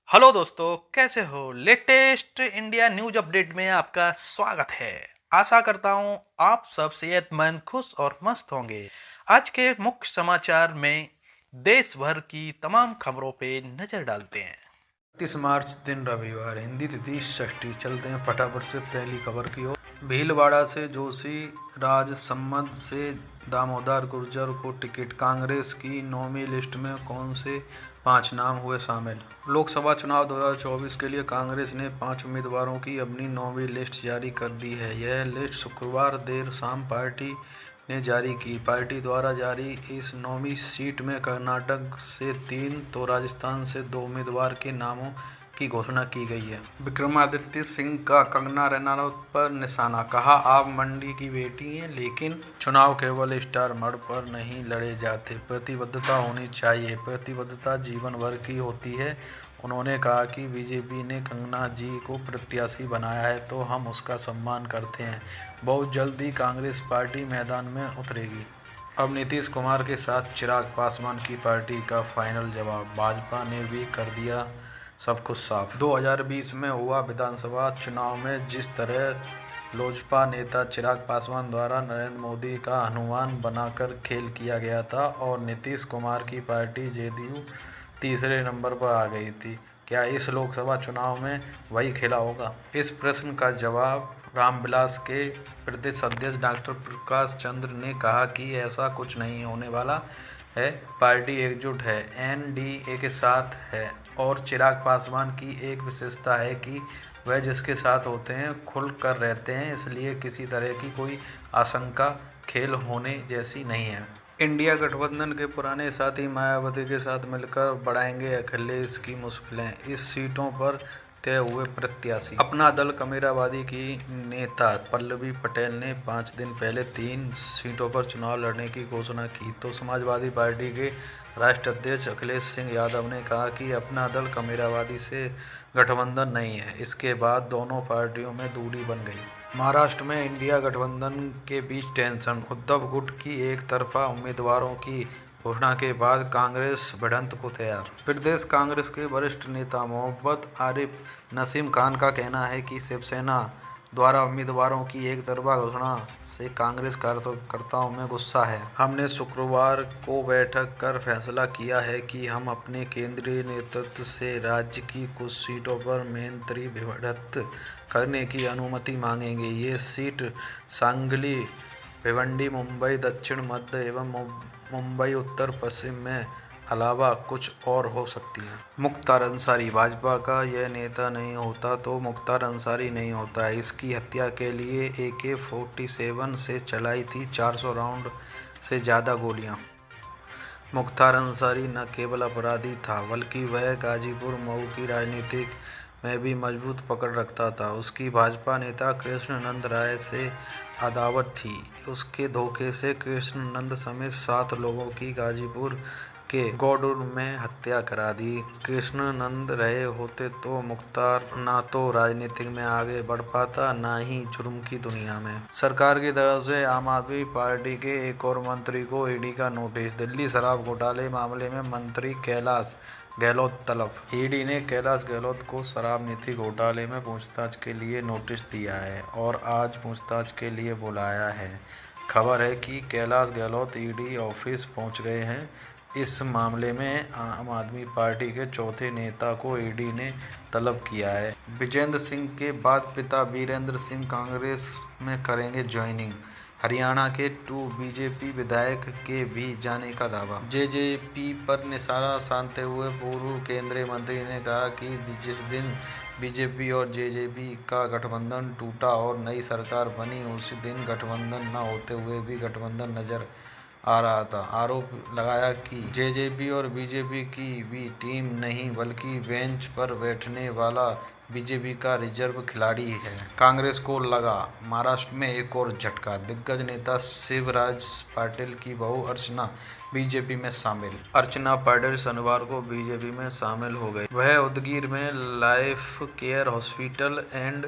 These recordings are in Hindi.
हेलो दोस्तों, कैसे हो? लेटेस्ट इंडिया न्यूज अपडेट में आपका स्वागत है। आशा करता हूँ आप सब सेहतमंद, खुश और मस्त होंगे। आज के मुख्य समाचार में देश भर की तमाम खबरों पे नजर डालते हैं। 31 मार्च दिन रविवार, हिंदी तिथि षष्ठी। चलते हैं फटाफट से पहली खबर की ओर। भीलवाड़ा से जोशी, राजसमंद से दामोदर गुर्जर को टिकट। कांग्रेस की नौवीं लिस्ट में कौन से 5 नाम हुए शामिल? लोकसभा चुनाव 2024 के लिए कांग्रेस ने 5 उम्मीदवारों की अपनी नौवीं लिस्ट जारी कर दी है। यह लिस्ट शुक्रवार देर शाम पार्टी ने जारी की। पार्टी द्वारा जारी इस नौवीं सीट में कर्नाटक से 3 तो राजस्थान से 2 उम्मीदवार के नामों की घोषणा की गई है। विक्रमादित्य सिंह का कंगना रनौत पर निशाना, कहा आप मंडी की बेटी हैं, लेकिन चुनाव केवल स्टार मर्ड पर नहीं लड़े जाते, प्रतिबद्धता होनी चाहिए, प्रतिबद्धता जीवन भर की होती है। उन्होंने कहा कि बीजेपी ने कंगना जी को प्रत्याशी बनाया है तो हम उसका सम्मान करते हैं। बहुत जल्द ही कांग्रेस पार्टी मैदान में उतरेगी। अब नीतीश कुमार के साथ चिराग पासवान की पार्टी का फाइनल जवाब, भाजपा ने भी कर दिया सब कुछ साफ। 2020 में हुआ विधानसभा चुनाव में जिस तरह लोजपा नेता चिराग पासवान द्वारा नरेंद्र मोदी का हनुमान बनाकर खेल किया गया था और नीतीश कुमार की पार्टी जेडीयू तीसरे नंबर पर आ गई थी, क्या इस लोकसभा चुनाव में वही खेला होगा? इस प्रश्न का जवाब रामविलास के प्रदेश अध्यक्ष डॉक्टर प्रकाश चंद्र ने कहा कि ऐसा कुछ नहीं होने वाला है। पार्टी एकजुट है, एनडीए के साथ है और चिराग पासवान की एक विशेषता है कि वह जिसके साथ होते हैं खुल कर रहते हैं, इसलिए किसी तरह की कोई आशंका खेल होने जैसी नहीं है। इंडिया गठबंधन के पुराने साथी मायावती के साथ मिलकर बढ़ाएंगे अखिलेश की मुश्किलें, इस सीटों पर तय हुए प्रत्याशी। अपना दल कमेरावादी की नेता पल्लवी पटेल ने 5 दिन पहले 3 सीटों पर चुनाव लड़ने की घोषणा की, तो समाजवादी पार्टी के राष्ट्रीय अध्यक्ष अखिलेश सिंह यादव ने कहा कि अपना दल कमेरावादी से गठबंधन नहीं है। इसके बाद दोनों पार्टियों में दूरी बन गई। महाराष्ट्र में इंडिया गठबंधन के बीच टेंशन, उद्धव गुट की एक तरफा उम्मीदवारों की घोषणा के बाद कांग्रेस भिड़ंत को तैयार। प्रदेश कांग्रेस के वरिष्ठ नेता मोहम्मद आरिफ नसीम खान का कहना है कि शिवसेना द्वारा उम्मीदवारों की एक तरफा घोषणा से कांग्रेस कार्यकर्ताओं में गुस्सा है। हमने शुक्रवार को बैठक कर फैसला किया है कि हम अपने केंद्रीय नेतृत्व से राज्य की कुछ सीटों पर मंत्री भिड़ंत करने की अनुमति मांगेंगे। ये सीट सांगली, भिवंडी, मुंबई दक्षिण मध्य एवं मुंबई उत्तर पश्चिम में अलावा कुछ और हो सकती है। मुख्तार अंसारी, भाजपा का यह नेता नहीं होता तो मुख्तार अंसारी नहीं होता। इसकी हत्या के लिए AK-47 से चलाई थी 400 राउंड से ज़्यादा गोलियां। मुख्तार अंसारी न केवल अपराधी था बल्कि वह गाजीपुर मऊ की राजनीति में भी मजबूत पकड़ रखता था। उसकी भाजपा नेता कृष्ण नंद राय से अदावत थी। उसके धोखे से कृष्ण नंद समेत 7 लोगों की गाजीपुर के गौडुर में हत्या करा दी। कृष्ण नंद रहे होते तो मुख्तार ना तो राजनीति में आगे बढ़ पाता, ना ही जुर्म की दुनिया में। सरकार की तरफ से आम आदमी पार्टी के एक और मंत्री को ईडी का नोटिस। दिल्ली शराब घोटाले मामले में मंत्री कैलाश गहलोत तलब। ईडी ने कैलाश गहलोत को शराब नीति घोटाले में पूछताछ के लिए नोटिस दिया है और आज पूछताछ के लिए बुलाया है। खबर है कि कैलाश गहलोत ईडी ऑफिस पहुंच गए हैं। इस मामले में आम आदमी पार्टी के चौथे नेता को ईडी ने तलब किया है। विजेंद्र सिंह के बाद पिता वीरेंद्र सिंह कांग्रेस में करेंगे ज्वाइनिंग। हरियाणा के 2 बीजेपी विधायक के भी जाने का दावा। जेजेपी पर निशाना साधते हुए पूर्व केंद्रीय मंत्री ने कहा कि जिस दिन बीजेपी और जेजेपी का गठबंधन टूटा और नई सरकार बनी, उसी दिन गठबंधन न होते हुए भी गठबंधन नजर आ रहा था। आरोप लगाया कि जेजेपी और बीजेपी की भी टीम नहीं बल्कि बेंच पर बैठने वाला बीजेपी का रिजर्व खिलाड़ी है। कांग्रेस को लगा महाराष्ट्र में एक और झटका। दिग्गज नेता शिवराज पाटिल की बहू अर्चना बीजेपी में शामिल। अर्चना पाटिल शनिवार को बीजेपी में शामिल हो गई। वह उदगीर में life care hospital and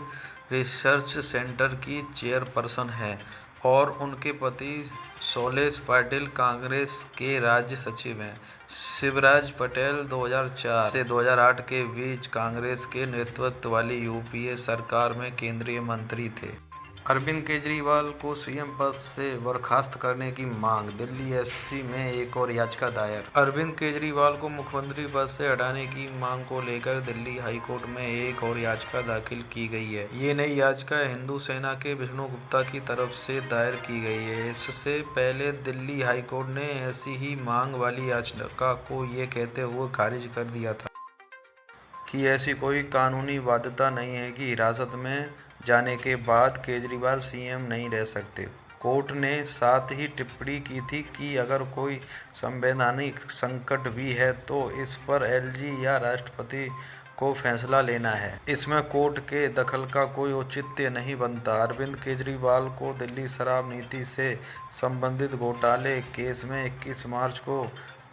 research centre की चेयरपर्सन है। और उनके पति शैलेश पाटिल कांग्रेस के राज्य सचिव हैं। शिवराज पटेल 2004 से 2008 के बीच कांग्रेस के नेतृत्व वाली यूपीए सरकार में केंद्रीय मंत्री थे। अरविंद केजरीवाल को सीएम पद से बर्खास्त करने की मांग, दिल्ली एससी में एक और याचिका दायर। अरविंद केजरीवाल को मुख्यमंत्री पद से हटाने की मांग को लेकर दिल्ली हाईकोर्ट में एक और याचिका दाखिल की गई है। ये नई याचिका हिंदू सेना के विष्णु गुप्ता की तरफ से दायर की गई है। इससे पहले दिल्ली हाईकोर्ट ने ऐसी ही मांग वाली याचिका को ये कहते हुए खारिज कर दिया था कि ऐसी कोई कानूनी बाध्यता नहीं है कि हिरासत में जाने के बाद केजरीवाल सीएम नहीं रह सकते। कोर्ट ने साथ ही टिप्पणी की थी कि अगर कोई संवैधानिक संकट भी है तो इस पर एलजी या राष्ट्रपति को फैसला लेना है। इसमें कोर्ट के दखल का कोई औचित्य नहीं बनता। अरविंद केजरीवाल को दिल्ली शराब नीति से संबंधित घोटाले केस में 21 मार्च को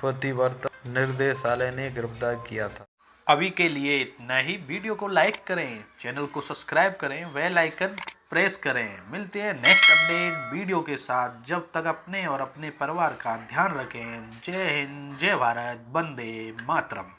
प्रतिवर्तन निर्देशालय ने गिरफ्तार किया था। अभी के लिए इतना ही। वीडियो को लाइक करें, चैनल को सब्सक्राइब करें, बेल आइकन प्रेस करें। मिलते हैं नेक्स्ट अपडेट वीडियो के साथ। जब तक अपने और अपने परिवार का ध्यान रखें। जय हिंद, जय भारत, वंदे मातरम।